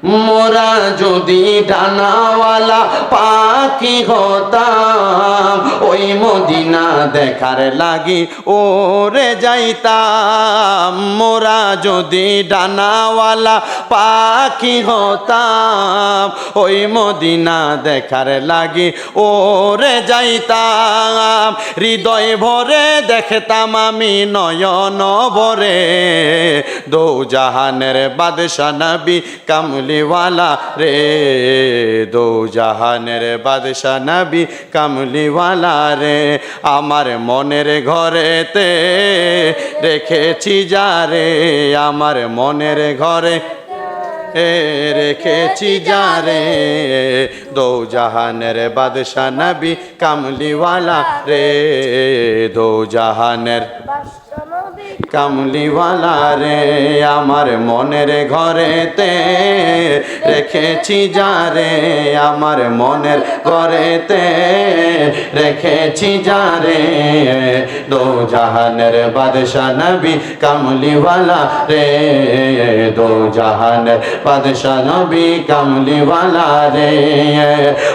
মোরা যদি ডানাওয়ালা পাখি হতাম, ওই মদিনা দেখার লাগি ওরে যাইতাম। মোরা যদি ডানাওয়ালা পাখি হতাম, ওই মদিনা দেখার লাগি ওরে যাইতাম। হৃদয় ভরে দেখতাম আমি নয়ন ভরে, দো জাহানের বাদশা নবী কামলিওয়ালা রে, দো জাহানের বাদশা নবী কামলিওয়ালা রে। আমার মনের ঘরেতে রেখেছি যারে, আমার মনের ঘরে রেখেছি যারে, দো জাহানের বাদশা নবী কামলিওয়ালা রে, দো জাহানের কামলিওয়ালা রে। আমার মনের ঘরেতে রেখেছি যারে, আমার মনের ঘরেতে রেখেছি যারে, দো জাহানের বাদশা নবী কামলিওয়ালা রে, দো জাহানের বাদশা নবী কামলিওয়ালা রে।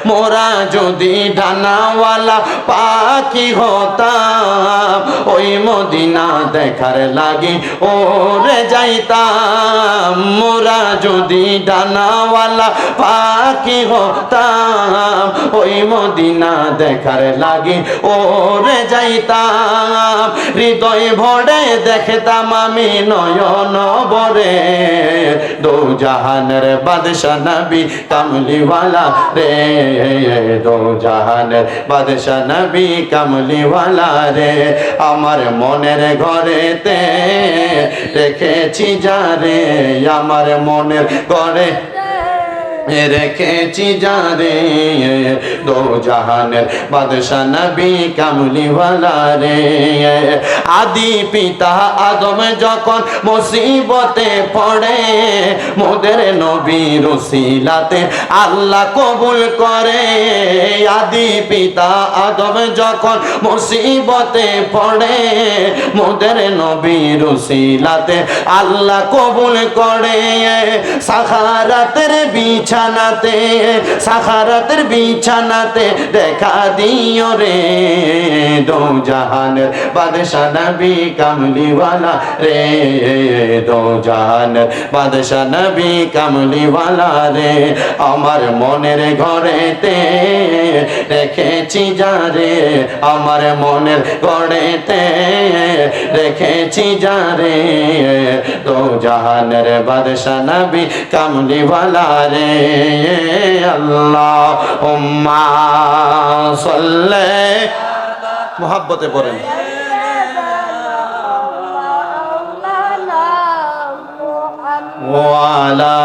মোরা যদি ডানাওয়ালা পাখি হতাম, ওই মদিনা দেখার লাগি ওরে যাইতাম। মোরা যদি ডানাওয়ালা পাখি হতাম, ওই মদিনা দেখার লাগি ওরে যাইতাম। হৃদয় ভরে দেখতাম আমি নয়ন ভরে, দো জাহানের বাদশা নবী কামলিওয়ালা রে, দো জাহানের বাদশা নবী কামলিওয়ালা রে। আমার মনের ঘরেতে রেখেছি যারে, আমার মনের ঘরে রেখেছি যারে, দো জাহানের বাদশা নবী কামলিওয়ালা রে। আদি পিতা আদম যখন মুসিবতে পড়ে, মোদের নবীর উসিলাতে আল্লাহ কবুল করে। আদি পিতা আদম যখন মুসিবতে পড়ে, মোদের নবীর উসিলাতে আল্লাহ কবুল করে। সাখারাতের বিছানাতে, সাখারাতের বিছানাতে দেখা দিও রে, দো জাহানের বাদশা নবী কামলিওয়ালা রে, দো জাহানের বাদশা নবী কামলিওয়ালা রে। আমার মনের ঘরেতে রেখেছি যারে, আমার মনের ঘরেতে রেখেছি যারে, দো জাহানের বাদশা নবী কামলিওয়ালা রে। আল্লাহুম্মা সাল্লি, মুহাব্বতে পড়েন। ওয়া আলা